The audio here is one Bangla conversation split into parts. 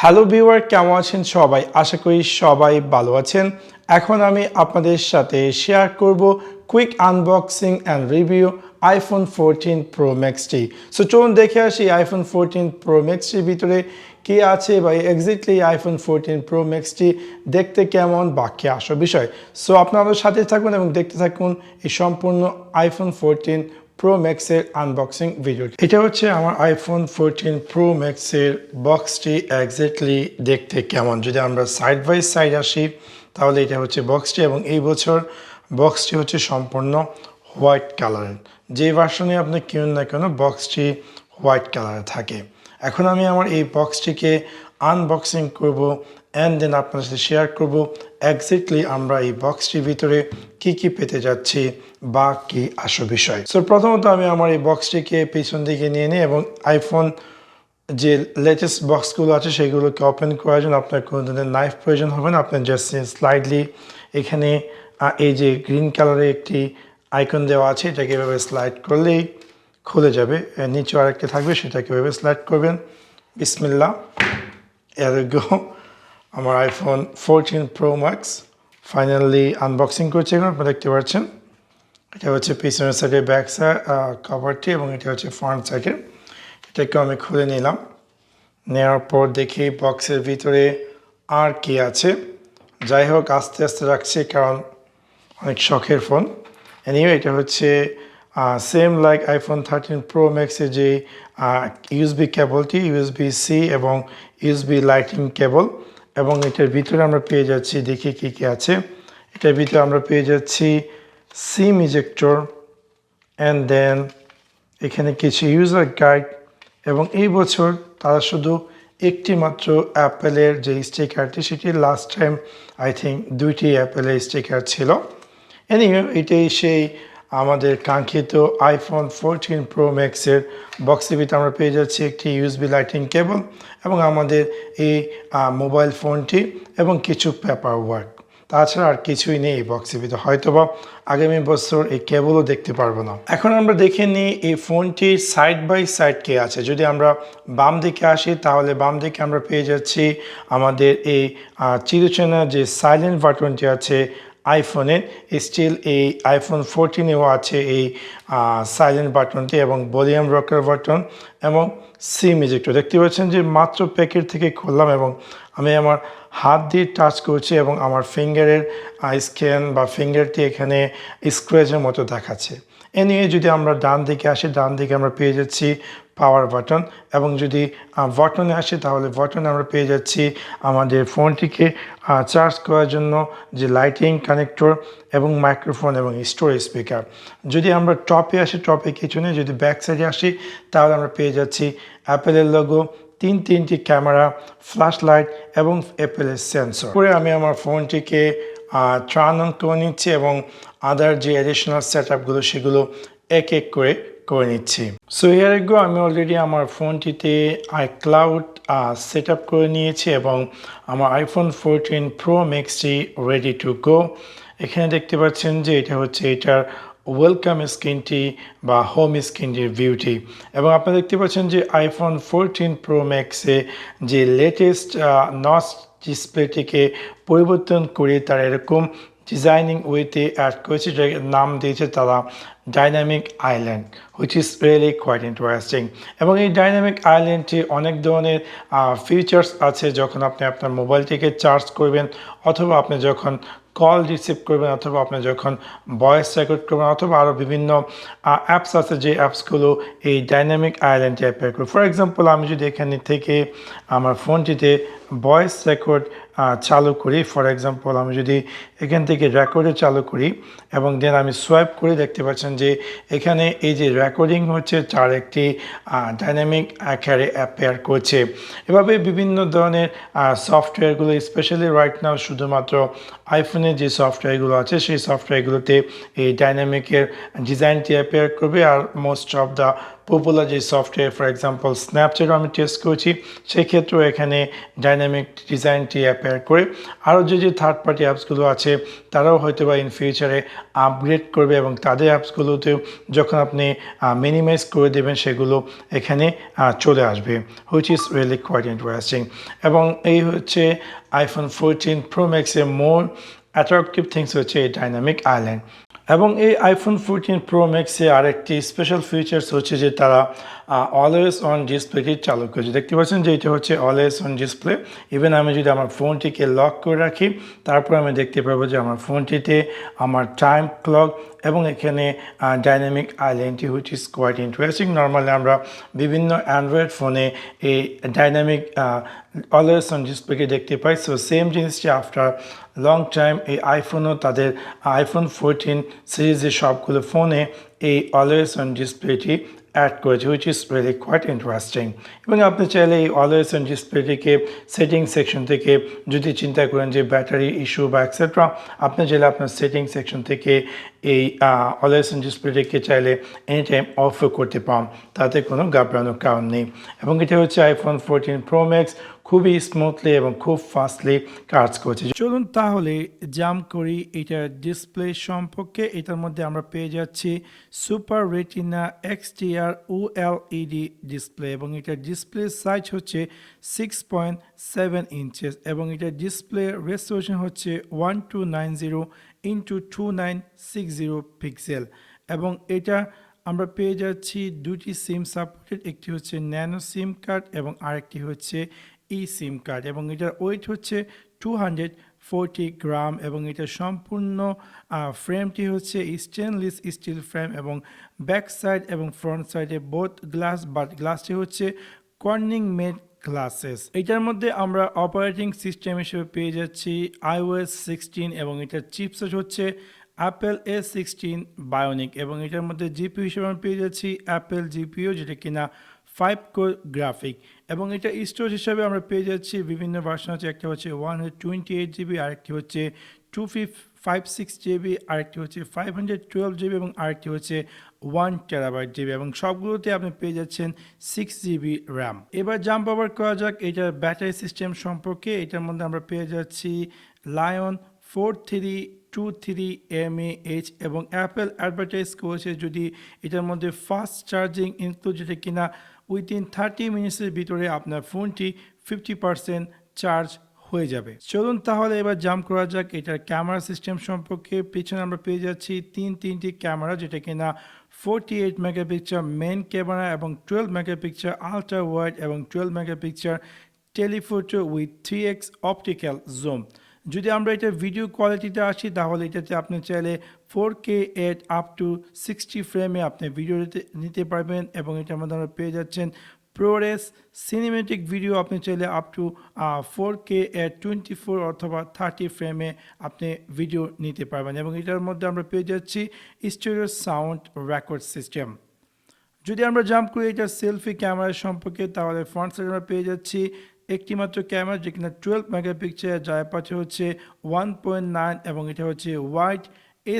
হ্যালো ভিউয়ার, কেমন আছেন সবাই? আশা করি সবাই ভালো আছেন। এখন আমি আপনাদের সাথে শেয়ার করব quick unboxing and review iPhone 14 pro ম্যাক্সটি। সো চলুন দেখে আসি আইফোন 14 প্রো ম্যাক্সটির ভিতরে কী আছে বা এক্স্যাক্টলি আইফোন 14 প্রো ম্যাক্সটি দেখতে কেমন বা কী আসল বিষয়। সো আপনারা সাথে থাকুন এবং দেখতে থাকুন এই সম্পূর্ণ আইফোন 14 প্রো ম্যাক্সের আনবক্সিং ভিডিওটি। এটা হচ্ছে আমার আইফোন 14 প্রো ম্যাক্সের বক্সটি এক্স্যাক্টলি দেখতে কেমন। যদি আমরা সাইড বাই সাইড আসি তাহলে এটা হচ্ছে বক্সটি, এবং এই বছর বক্সটি হচ্ছে সম্পূর্ণ হোয়াইট কালারের। যে ভার্সনে আপনি কিনুন না কেন বক্সটি হোয়াইট কালারে থাকে। এখন আমি আমার এই বক্সটিকে আনবক্সিং করব অ্যান্ড দেন আপনার সাথে শেয়ার করব এক্স্যাক্টলি আমরা এই বক্সটির ভিতরে কি কি পেতে যাচ্ছি বা কি আসল বিষয়। সো প্রথমত আমি আমার এই বক্সটিকে পিছন দিকে নিয়ে নিই এবং আইফোন যে লেটেস্ট বক্সগুলো আছে সেগুলোকে ওপেন করার জন্য আপনার কোনো ধরনের নাইফ প্রয়োজন হবে না। আপনার জাস্ট স্লাইডলি এখানে এই যে গ্রিন কালারের একটি আইকন দেওয়া আছে, এটাকে এভাবে স্লাইড করলেই খুলে যাবে। নিচে আরেকটা থাকবে, সেটাকে এভাবে স্লাইড করবেন। বিসমিল্লাহ, এরগো আমার iPhone 14 pro max finally unboxing করছে। এখন আপনারা দেখতে পাচ্ছেন এটা হচ্ছে পিছনের সাইডের ব্যাক সাইড কভারটি এবং এটা হচ্ছে ফ্রন্ট সাইডের। এটাকে আমি খুলে নিলাম। নেওয়ার পর দেখি বক্সের ভিতরে আর কি আছে। যাই হোক, আস্তে আস্তে রাখছি কারণ অনেক শখের ফোন। এনিওয়ে, এটা হচ্ছে সেম লাইক আইফোন 13 প্রো ম্যাক্সের যে ইউএসবি কেবলটি, ইউএসবি সি এবং ইউএসবি লাইটিং কেবল, এবং এটার ভিতরে আমরা পেয়ে যাচ্ছি, দেখি কী কী আছে। এটার ভিতরে আমরা পেয়ে যাচ্ছি সিম ইজেক্টর অ্যান্ড দেন এখানে কিছু ইউজার গাইড, এবং এই বছর তারা শুধু একটি মাত্র অ্যাপেলের যে স্টিকারটি, সেটি লাস্ট টাইম আই থিঙ্ক 2টি অ্যাপেলের স্টিকার ছিল। এনিওয়ে, এটাই সেই আমাদের কাঙ্ক্ষিত আইফোন 14 প্রো ম্যাক্সের বক্সের ভিতরে আমরা পেয়ে যাচ্ছি একটি ইউএসবি লাইটিং কেবল এবং আমাদের এই মোবাইল ফোনটি এবং কিছু পেপার ওয়ার্ক। তাছাড়া আর কিছুই নেই এই বক্সের ভিতরে, হয়তোবা আগামী বছর এই কেবলও দেখতে পারবো না। এখন আমরা দেখে নিই এই ফোনটির সাইড বাই সাইড কে আছে। যদি আমরা বাম দিকে আসি তাহলে বাম দিকে আমরা পেয়ে যাচ্ছি আমাদের এই চিরচেনা যে সাইলেন্ট বাটনটি আছে আইফোনের, স্টিল এই আইফোন 14এও আছে এই সাইলেন্ট বাটনটি এবং ভলিউম রকার বাটন এবং সিম ইজেক্টর। দেখতে পাচ্ছেন যে মাত্র প্যাকেট থেকে খুললাম এবং আমি আমার হাত দিয়ে টাচ করছি এবং আমার ফিঙ্গারের স্ক্যান বা ফিঙ্গারটি এখানে স্ক্র্যাচের মতো দেখাচ্ছে। এ নিয়ে যদি আমরা ডান দিকে আসি, ডান দিকে আমরা পেয়ে যাচ্ছি পাওয়ার বাটন, এবং যদি বাটনে আসি তাহলে বাটনে আমরা পেয়ে যাচ্ছি আমাদের ফোনটিকে চার্জ করার জন্য যে লাইটিং কানেক্টর এবং মাইক্রোফোন এবং স্টোরেজ স্পিকার। যদি আমরা টপে আসি, টপে কিছু নেই। যদি ব্যাক সাইডে আসি তাহলে আমরা পেয়ে যাচ্ছি অ্যাপেলের লোগো, তিনটি ক্যামেরা, ফ্ল্যাশ লাইট এবং অ্যাপেলের সেন্সর। পরে আমি আমার ফোনটিকে টার্ন অন করে নিচ্ছি এবং আদার যে অ্যাডিশনাল সেট আপগুলো সেগুলো এক এক করে নিচ্ছি। সো হিয়ার গো, আমি অলরেডি আমার ফোনটিতে আইক্লাউড সেট আপ করে নিয়েছি এবং আমার আইফোন 14 প্রো ম্যাক্সটি রেডি টু গো। এখানে দেখতে পাচ্ছেন যে এটা হচ্ছে এটার ওয়েলকাম স্ক্রিনটি বা হোম স্ক্রিনটির ভিউটি, এবং আপনারা দেখতে পাচ্ছেন যে আইফোন 14 প্রো ম্যাক্সে যে লেটেস্ট নচ ডিসপ্লেটিকে পরিবর্তন করে তারা এরকম ডিজাইনিং ওয়েতে অ্যাড করেছে, যার নাম দিয়েছে তারা dynamic island, which is really quite interesting. এবং এই ডাইনামিক আইল্যান্ডটি অনেক ধরনের ফিচার্স আছে। যখন আপনি আপনার মোবাইলটিকে চার্জ করবেন, অথবা আপনি যখন কল রিসিভ করবেন, অথবা আপনি যখন ভয়েস রেকর্ড করবেন, অথবা আরও বিভিন্ন অ্যাপস আছে যে অ্যাপসগুলো এই ডাইনামিক আইল্যান্ডে অ্যাপেয়ার করে। ফর এক্সাম্পল, আমি যদি এখানে থেকে আমার ফোনটিতে ভয়েস রেকর্ড চালু করি, ফর এক্সাম্পল আমি যদি এখান থেকে রেকর্ডে চালু করি এবং দেন আমি সোয়াইপ করে, দেখতে পাচ্ছেন যে এখানে এই যে রেকর্ডিং হচ্ছে তার একটি ডাইনামিক আকারে অ্যাপেয়ার করছে। এভাবে বিভিন্ন ধরনের সফটওয়্যারগুলো, স্পেশালি রাইট নাও শুধুমাত্র আইফোনের যে সফটওয়্যারগুলো আছে সেই সফটওয়্যারগুলোতে এই ডাইনামিকের ডিজাইনটি অ্যাপেয়ার করবে, আর মোস্ট অফ দ্য পপুলার যে সফটওয়্যার ফর এক্সাম্পল স্ন্যাপচ্যাটও আমি টেস্ট করেছি, সেক্ষেত্রেও এখানে ডাইনামিক ডিজাইনটি অ্যাপেয়ার করে। আরও যে থার্ড পার্টি অ্যাপসগুলো আছে তারাও হয়তো বা ইন ফিউচারে আপগ্রেড করবে এবং তাদের অ্যাপসগুলোতেও যখন আপনি মিনিমাইজ করে দেবেন সেগুলো এখানে চলে আসবে, which is really quite interesting. এবং এই হচ্ছে আইফোন 14 প্রো ম্যাক্সের মোর অ্যাট্রাকটিভ থিংস হচ্ছে এই ডাইনামিক আইল্যান্ড। এবং এই আইফোন 14 প্রো ম্যাক্সে আরেকটি স্পেশাল ফিচার্স হচ্ছে যে তারা অলওয়েজ অন ডিসপ্লেটি চালু করেছে। দেখতে পাচ্ছেন যে এটা হচ্ছে অলওয়েজ অন ডিসপ্লে। ইভেন আমি যদি আমার ফোনটিকে লক করে রাখি তারপর আমি দেখতে পাবো যে আমার ফোনটিতে আমার টাইম ক্লক এবং এখানে ডাইনামিক আইল্যান্ডটি which is quite interesting. Normally আমরা বিভিন্ন অ্যান্ড্রয়েড ফোনে এই ডাইনামিক অলওয়েজ অন ডিসপ্লেকে দেখতে পাই। সো সেম জিনিসটি আফটার লং টাইম এই আইফোনও তাদের আইফোন 14 সিরিজের সবগুলো ফোনে এই অলওয়েজ অন ডিসপ্লেটি অ্যাড করেছে, which is really quite interesting. এবং আপনি চাইলে এই অলওয়েজ অন ডিসপ্লেটিকে সেটিং সেকশন থেকে যদি চিন্তা করেন যে ব্যাটারি ইস্যু বা এক্সেট্রা, আপনি চাইলে আপনার সেটিং সেকশন থেকে এই অলওয়েজ অন ডিসপ্লেটিকে চাইলে এনি টাইম অফও করতে পান, তাতে কোনো ঘাবড়ানোর কারণ নেই। এবং এটা হচ্ছে আইফোন 14 প্রো ম্যাক্স খুবই স্মুথলি এবং খুব ফাস্টলি কাজ করছে। চলুন তাহলে জাম্প করি এটার ডিসপ্লে সম্পর্কে। এটার মধ্যে আমরা পেয়ে যাচ্ছি super retina XDR OLED display এবং এটার ডিসপ্লে সাইজ হচ্ছে 6.7 ইঞ্চেস এবং এটার ডিসপ্লে রেজোলিউশন হচ্ছে 1290 ইন্টু 2960 পিক্সেল। এবং এটা আমরা পেয়ে যাচ্ছি দুটি সিম সাপোর্টেড, একটি হচ্ছে ন্যানো সিম কার্ড এবং আরেকটি হচ্ছে সিম কার্ড। এবং এটার ওয়েট হচ্ছে 240 গ্রাম এবং এটা সম্পূর্ণ ফ্রেমটি হচ্ছে স্টেনলেস স্টিল ফ্রেম এবং ব্যাক সাইড এবং ফ্রন্ট সাইডে বোথ গ্লাস, বাট গ্লাসটি হচ্ছে কর্নিং মেড গ্লাসেস। এটার মধ্যে আমরা অপারেটিং সিস্টেম হিসেবে পেয়ে যাচ্ছি iOS 16 এবং এটার চিপসেট হচ্ছে অ্যাপেল A16 বায়োনিক এবং এটার মধ্যে জিপিইউ হিসেবে আমরা পেয়ে যাচ্ছি অ্যাপেল জিপিইউ, যেটা কিনা 5 কোর গ্রাফিক। এবং এটা স্টোরেজ হিসাবে আমরা পেয়ে যাচ্ছি বিভিন্ন ভার্সন হচ্ছে, একটা হচ্ছে 128 জিবি, আরেকটি হচ্ছে 256 জিবি, আরেকটি হচ্ছে 512 জিবি এবং আরেকটি হচ্ছে 1 টেরাবাইট জিবি এবং সবগুলোতে আপনি পেয়ে যাচ্ছেন 6 জিবি র্যাম। এবার জাম্প ওভার করা যাক এটার ব্যাটারি সিস্টেম সম্পর্কে। এটার মধ্যে আমরা পেয়ে যাচ্ছি লায়ন 4323 mAh এবং অ্যাপেল অ্যাডভার্টাইজ করেছে যদি এটার মধ্যে ফাস্ট চার্জিং ইনক্লুড, যেটা কিনা উইদিন 30 মিনিটসের ভিতরে আপনার ফোনটি 50% চার্জ হয়ে যাবে। চলুন তাহলে এবার জাম্প করা যাক এটার ক্যামেরা সিস্টেম সম্পর্কে। পিছনে আমরা পেয়ে যাচ্ছি তিনটি ক্যামেরা, যেটা কিনা 48 মেগাপিক্সেল মেন ক্যামেরা এবং 12 মেগাপিক্সেল আলট্রা ওয়াইড এবং 12 megapixel telephoto with 3x optical zoom. যদি আমরা এটা ভিডিও কোয়ালিটিতে আসি তাহলে এটাতে আপনি চাইলে 4K এট আপ টু 60 ফ্রেমে আপনি ভিডিও নিতে পারবেন এবং এটার মধ্যে আমরা পেয়ে যাচ্ছেন প্রোরেস সিনেমেটিক ভিডিও, আপনি চাইলে আপ টু 4K এট 24 অথবা 30 ফ্রেমে আপনি ভিডিও নিতে পারবেন এবং এটার মধ্যে আমরা পেয়ে যাচ্ছি স্টেরিও সাউন্ড রেকর্ড সিস্টেম। যদি আমরা জাম্প করি এটা সেলফি ক্যামেরা সম্পর্কে তাহলে ফ্রন্ট সাইডে আমরা পেয়ে যাচ্ছি একটি মাত্র ক্যামেরা, যেখানে 12 মেগাপিক্সেল, যার পাশে হচ্ছে 1.9 এবং এটা হচ্ছে ওয়াইড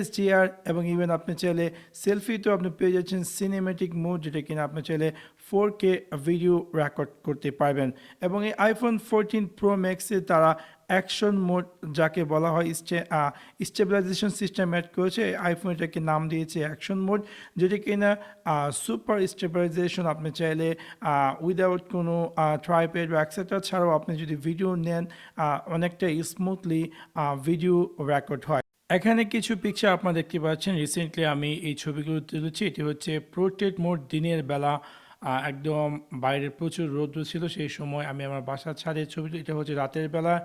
HDR এবং ইভেন আপনি চাইলে সেলফিতেও আপনি পেয়ে যাচ্ছেন সিনেমেটিক মোড, যেটা কিনা আপনি চাইলে 4K ভিডিও রেকর্ড করতে পারবেন। এবং এই আইফোন 14 প্রো ম্যাক্সে তারা অ্যাকশন মোড যাকে বলা হয় স্টেবিলাইজেশন সিস্টেম অ্যাড করেছে। আইফোন এটাকে নাম দিয়েছে অ্যাকশন মোড, যেটা কিনা সুপার স্টেবিলাইজেশন, আপনি চাইলে উইদাউট কোনো ট্রাইপ্যাড বা এক্সেট্রা ছাড়াও আপনি যদি ভিডিও নেন অনেকটা স্মুথলি ভিডিও রেকর্ড হয়। এখানে কিছু পিকচার আপনারা দেখতে পাচ্ছেন, রিসেন্টলি আমি এই ছবিগুলো তুলেছি। এটি হচ্ছে পোর্ট্রেট মোড, দিনের বেলা একদম বাইরে প্রচুর রৌদ্র ছিল সেই সময় আমি আমার বাসার ছাদের ছবিটি, এটা হচ্ছে রাতের বেলা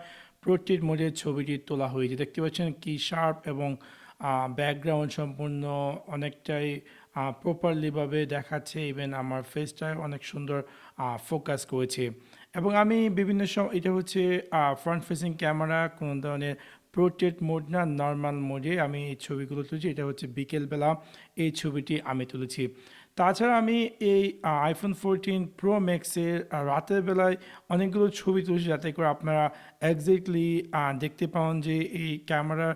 পোর্ট্রেট মোডের ছবিটি তোলা হয়েছে। দেখতে পাচ্ছেন কি শার্প এবং ব্যাকগ্রাউন্ড সম্পূর্ণ অনেকটাই প্রপারলিভাবে দেখাচ্ছে, ইভেন আমার ফেসটা অনেক সুন্দর ফোকাস করেছে। এবং আমি বিভিন্ন সময়, এটা হচ্ছে ফ্রন্ট ফেসিং ক্যামেরা, কোনো ধরনের পোর্ট্রেট মোড না, নর্মাল মোডে আমি এই ছবিগুলো তুলেছি। এটা হচ্ছে বিকেলবেলা এই ছবিটি আমি তুলেছি। তাছাড়া আমি এই আইফোন 14 প্রো ম্যাক্সের রাতের বেলায় অনেকগুলো ছবি তুলেছি, যাতে করে আপনারা একজ্যাক্টলি দেখতে পান যে এই ক্যামেরা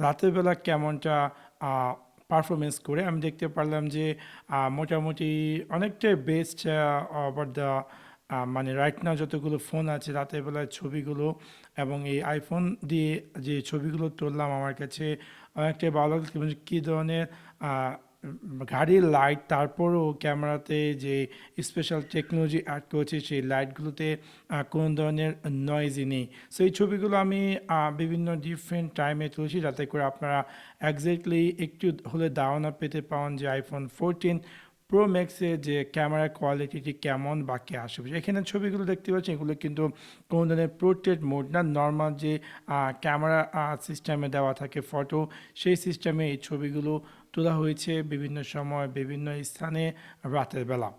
রাতের বেলা কেমনটা পারফরমেন্স করে আমি দেখতে পারলাম যে মোটামুটি অনেকটাই বেস্ট ওভার দ্য মানে রাইট নাও যতগুলো ফোন আছে রাতের বেলায় ছবিগুলো এবং এই আইফোন দিয়ে যে ছবিগুলো তুললাম আমার কাছে অনেকটাই ভালো লাগলো কী ধরনের গাড়ির লাইট তারপরও ক্যামেরাতে যে স্পেশাল টেকনোলজি অ্যাড করেছে সেই লাইটগুলোতে কোনো ধরনের নয়েজই নেই। সো এই ছবিগুলো আমি বিভিন্ন ডিফারেন্ট টাইমে তুলছি যাতে করে আপনারা একজ্যাক্টলি একটু হলে ধারণা পেতে পারেন যে আইফোন 14 প্রো ম্যাক্সের যে ক্যামেরা কোয়ালিটিটি কেমন বা কে আসবে। এখানে ছবিগুলো দেখতে পাচ্ছেন এগুলো কিন্তু কোনো ধরনের পোর্ট্রেট মোড না, নর্মাল যে ক্যামেরা সিস্টেমে দেওয়া থাকে ফটো সেই সিস্টেমে এই ছবিগুলো তোলা হয়েছে বিভিন্ন সময় বিভিন্ন স্থানে রাতের বেলা।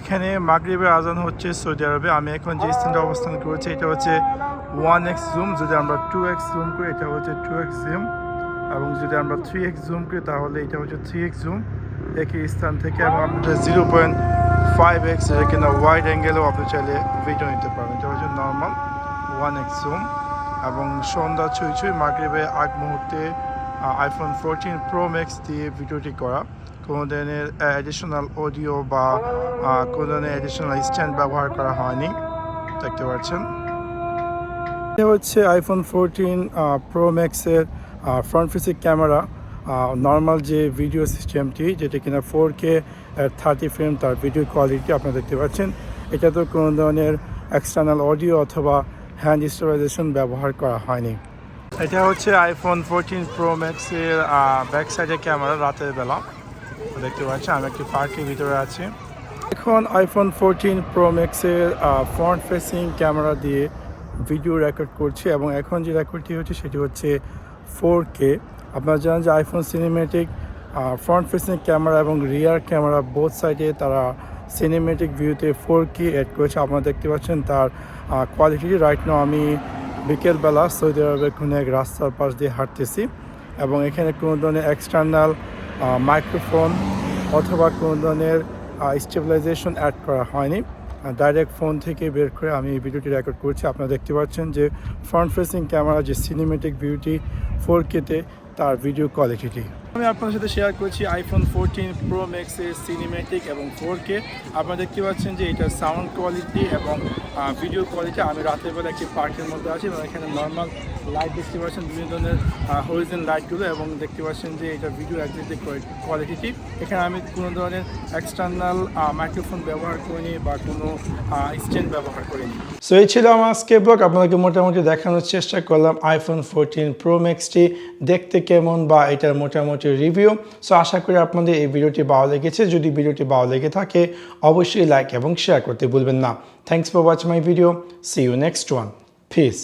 এখানে মাগরিবের আজান হচ্ছে সৌদি আরবে। আমি এখন যে স্থানটা অবস্থান করেছি এটা হচ্ছে 1x জুম, যদি আমরা 2x জুম করি এটা হচ্ছে 2x জুম, এবং যদি আমরা 3x জুম করি তাহলে এটা হচ্ছে 3x জুম একই স্থান থেকে। এবং আপনাদের 0.5x এটা কিনা ওয়াইড অ্যাঙ্গেলেও আপনি চাইলে ভিডিও নিতে পারবেন। এটা হচ্ছে নর্মাল 1x জুম। এবং সন্ধ্যা ছুঁই মাগরিবের আগ মুহূর্তে আইফোন 14 প্রো ম্যাক্স দিয়ে ভিডিওটি করা, কোনো ধরনের অ্যাডিশনাল অডিও বা কোনো ধরনের অ্যাডিশনাল স্ট্যান্ড ব্যবহার করা হয়নি, দেখতে পাচ্ছেন। এটা হচ্ছে আইফোন 14 প্রো ম্যাক্সের ফ্রন্ট ফেসিং ক্যামেরা, নর্মাল যে ভিডিও সিস্টেমটি যেটা কিনা 4K 30 ফ্রেম তার ভিডিও কোয়ালিটি আপনারা দেখতে পাচ্ছেন। এটা তো কোনো ধরনের এক্সটার্নাল অডিও অথবা হ্যান্ড স্টেবিলাইজেশন ব্যবহার করা হয়নি। এটা হচ্ছে আইফোন 14 প্রো ম্যাক্সের ব্যাক সাইডের ক্যামেরা রাতের বেলা দেখতে পাচ্ছেন। আমি একটি পার্কের ভিতরে আছি। এখন আইফোন 14 প্রো ম্যাক্সের ফ্রন্ট ফেসিং ক্যামেরা দিয়ে ভিডিও রেকর্ড করছি এবং এখন যে রেকর্ডটি হচ্ছে সেটি হচ্ছে 4K। আপনারা জানেন যে iPhone cinematic front facing camera এবং রিয়ার ক্যামেরা বোথ সাইডে তারা সিনেমেটিক ভিউতে 4K অ্যাড করেছে। আপনারা দেখতে পাচ্ছেন তার কোয়ালিটি। রাইট নাও আমি বিকেলবেলা সৌদি আরবের কোনো এক রাস্তার পাশ দিয়ে হাঁটতেছি এবং এখানে কোনো ধরনের এক্সটার্নাল মাইক্রোফোন অথবা কোনো ধরনের স্টেবিলাইজেশন অ্যাড করা হয়নি। ডাইরেক্ট ফোন থেকে বের করে আমি এই ভিডিওটি রেকর্ড করছি। আপনারা দেখতে পাচ্ছেন যে ফ্রন্ট ফেসিং ক্যামেরা যে সিনেমেটিক ভিউটি 4K-তে তার ভিডিও কোয়ালিটিটি। আমি আপনাদের সাথে শেয়ার করছি আইফোন 14 প্রো ম্যাক্সের সিনেমেটিক এবং 4K। আপনারা দেখতে পাচ্ছেন যে এটা সাউন্ড কোয়ালিটি এবং ভিডিও কোয়ালিটি। আমি রাতের বেলা একটি পার্কের মধ্যে আছি এবং এখানে নর্মাল লাইট দেখতে পাচ্ছেন বিভিন্ন ধরনের হরিজেন লাইটগুলো এবং দেখতে পাচ্ছেন যে এটা ভিডিও একজ্যাক্টলি কোয়ালিটি। এখানে আমি কোনো ধরনের এক্সটার্নাল মাইক্রোফোন ব্যবহার করিনি বা কোনো স্ট্যান্ড ব্যবহার করিনি। সো এই ছিল আমার আজকে ব্লগ। আপনাদেরকে মোটামুটি দেখানোর চেষ্টা করলাম আইফোন 14 প্রো ম্যাক্সটি দেখতে কেমন বা এটার মোটামুটি রিভিউ। সো আশা করি আপনাদের এই ভিডিওটি ভালো লেগেছে। যদি ভিডিওটি ভালো লেগে থাকে অবশ্যই লাইক এবং শেয়ার করতে ভুলবেন না। Thanks for watching my video. See you next one. Piece.